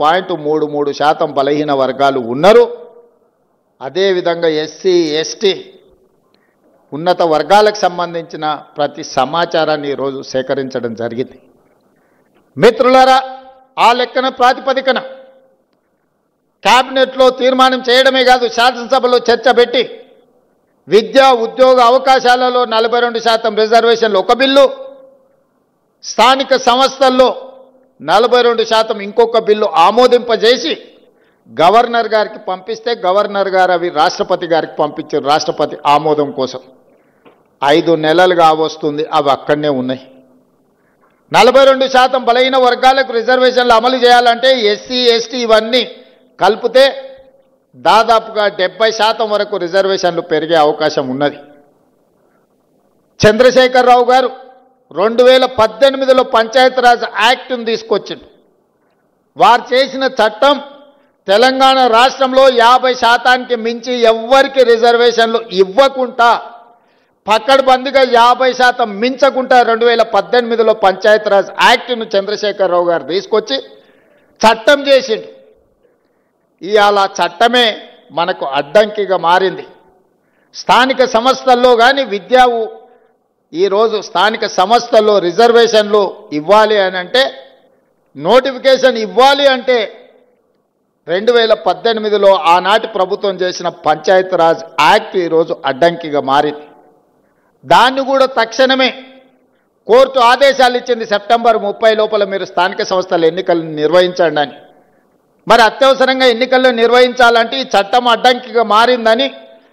4.33% బలహీన వర్గాలు ఉన్నారు. అదేవిధంగా ఎస్సీ ఎస్టీ ఉన్నత వర్గాలకు సంబంధించిన ప్రతి సమాచారాన్ని ఈరోజు సేకరించడం జరిగింది. మిత్రులారా, ఆ లెక్కన ప్రాతిపదికన క్యాబినెట్లో తీర్మానం చేయడమే కాదు, శాసనసభలో చర్చ పెట్టి విద్యా ఉద్యోగ అవకాశాలలో 42% రిజర్వేషన్లు ఒక బిల్లు, స్థానిక సంస్థల్లో 42% ఇంకొక బిల్లు ఆమోదింపజేసి గవర్నర్ గారికి పంపిస్తే గవర్నర్ గారు అవి రాష్ట్రపతి గారికి పంపించారు రాష్ట్రపతి ఆమోదం కోసం. 5 నెలలుగా వస్తుంది, అవి అక్కడనే ఉన్నాయి. 42% బలహీన వర్గాలకు రిజర్వేషన్లు అమలు చేయాలంటే ఎస్సీ ఎస్టీ ఇవన్నీ కలిపితే దాదాపుగా 70% వరకు రిజర్వేషన్లు పెరిగే అవకాశం ఉన్నది. చంద్రశేఖరరావు గారు 2018లో పంచాయతీరాజ్ యాక్ట్ను తీసుకొచ్చిండు. వారు చేసిన చట్టం తెలంగాణ రాష్ట్రంలో 50%కి మించి ఎవ్వరికి రిజర్వేషన్లు ఇవ్వకుండా పకడ్బందీగా 50% మించకుండా 2018లో పంచాయతీరాజ్ యాక్ట్ను చంద్రశేఖరరావు గారు తీసుకొచ్చి చట్టం చేసిండు. ఇవాళ చట్టమే మనకు అడ్డంకిగా మారింది. స్థానిక సంస్థల్లో కానీ ఈరోజు స్థానిక సంస్థల్లో రిజర్వేషన్లు ఇవ్వాలి అని అంటే, నోటిఫికేషన్ ఇవ్వాలి అంటే 2018లో ఆనాటి ప్రభుత్వం చేసిన పంచాయతీరాజ్ యాక్ట్ ఈరోజు అడ్డంకిగా మారింది. దాన్ని కూడా తక్షణమే కోర్టు ఆదేశాలు ఇచ్చింది, సెప్టెంబర్ 30 లోపల మీరు స్థానిక సంస్థల ఎన్నికలను నిర్వహించండి అని. మరి అత్యవసరంగా ఎన్నికల్లో నిర్వహించాలంటే ఈ చట్టం అడ్డంకిగా మారిందని,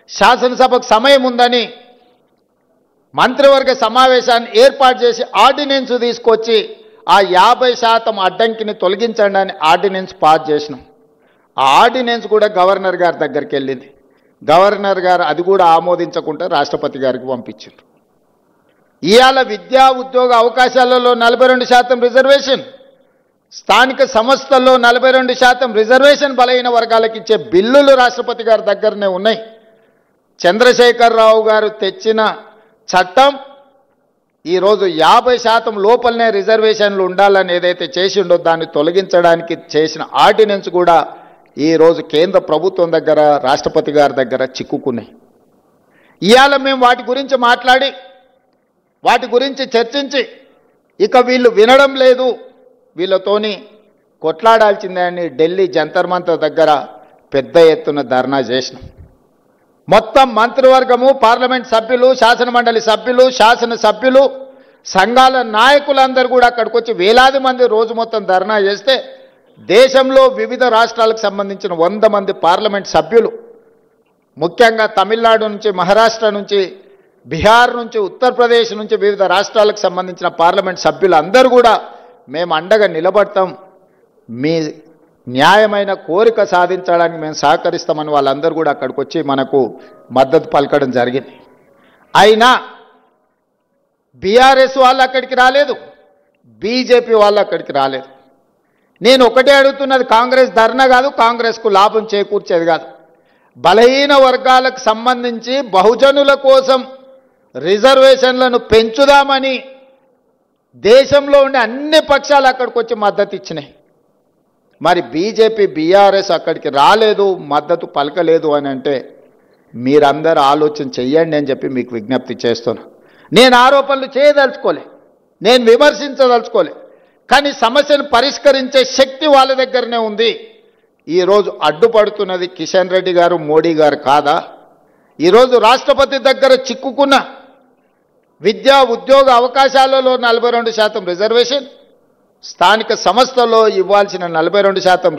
శాసనసభకు సమయం ఉందని మంత్రివర్గ సమావేశాన్ని ఏర్పాటు చేసి ఆర్డినెన్స్ తీసుకొచ్చి ఆ 50% అడ్డంకిని తొలగించండి అని ఆర్డినెన్స్ పాస్ చేసినాం. ఆ ఆర్డినెన్స్ కూడా గవర్నర్ గారి దగ్గరికి వెళ్ళింది. గవర్నర్ గారు అది కూడా ఆమోదించకుండా రాష్ట్రపతి గారికి పంపించారు. ఇవాళ విద్యా ఉద్యోగ అవకాశాలలో 42% రిజర్వేషన్, స్థానిక సంస్థల్లో 42% రిజర్వేషన్ బలహీన వర్గాలకు ఇచ్చే బిల్లులు రాష్ట్రపతి గారి దగ్గరనే ఉన్నాయి. చంద్రశేఖరరావు గారు తెచ్చిన చట్టం ఈరోజు 50% లోపలనే రిజర్వేషన్లు ఉండాలని ఏదైతే చేసిండో దాన్ని తొలగించడానికి చేసిన ఆర్డినెన్స్ కూడా ఈరోజు కేంద్ర ప్రభుత్వం దగ్గర రాష్ట్రపతి గారి దగ్గర చిక్కుకున్నాయి. ఇవాళ మేము వాటి గురించి మాట్లాడి వాటి గురించి చర్చించి ఇక వీళ్ళు వినడం లేదు, వీళ్ళతోని కొట్లాడాల్సిందే అని ఢిల్లీ జంతర్ మంతర్ దగ్గర పెద్ద ఎత్తున ధర్నా చేసినాం. మొత్తం మంత్రివర్గము, పార్లమెంట్ సభ్యులు, శాసనమండలి సభ్యులు, శాసనసభ్యులు, సంఘాల నాయకులందరూ కూడా అక్కడికి వచ్చి వేలాది మంది రోజు మొత్తం ధర్నా చేస్తే దేశంలో వివిధ రాష్ట్రాలకు సంబంధించిన 100 మంది పార్లమెంట్ సభ్యులు, ముఖ్యంగా తమిళనాడు నుంచి, మహారాష్ట్ర నుంచి, బీహార్ నుంచి, ఉత్తరప్రదేశ్ నుంచి వివిధ రాష్ట్రాలకు సంబంధించిన పార్లమెంట్ సభ్యులు అందరూ కూడా మేము అండగా నిలబడతాం, మీ న్యాయమైన కోరిక సాధించడానికి మేము సహకరిస్తామని వాళ్ళందరూ కూడా అక్కడికి వచ్చి మనకు మద్దతు పలకడం జరిగింది. అయినా బీఆర్ఎస్ వాళ్ళు అక్కడికి రాలేదు, బీజేపీ వాళ్ళు అక్కడికి రాలేదు. నేను ఒకటే అడుగుతున్నది, కాంగ్రెస్ ధర్నా కాదు, కాంగ్రెస్కు లాభం చేకూర్చేది కాదు. బలహీన వర్గాలకు సంబంధించి బహుజనుల కోసం రిజర్వేషన్లను పెంచుదామని దేశంలో ఉండే అన్ని పక్షాలు అక్కడికి వచ్చి మద్దతు ఇచ్చినాయి. మరి బీజేపీ బీఆర్ఎస్ అక్కడికి రాలేదు, మద్దతు పలకలేదు అని అంటే మీరందరూ ఆలోచన చెయ్యండి అని చెప్పి మీకు విజ్ఞప్తి చేస్తున్నా. నేను ఆరోపణలు చేయదలుచుకోలే, నేను విమర్శించదలుచుకోలే, కానీ సమస్యను పరిష్కరించే శక్తి వాళ్ళ దగ్గరనే ఉంది. ఈరోజు అడ్డుపడుతున్నది కిషన్ రెడ్డి గారు, మోడీ గారు కాదా? ఈరోజు రాష్ట్రపతి దగ్గర చిక్కుకున్న విద్యా ఉద్యోగ అవకాశాలలో 42% రిజర్వేషన్, స్థానిక సంస్థల్లో ఇవ్వాల్సిన 42%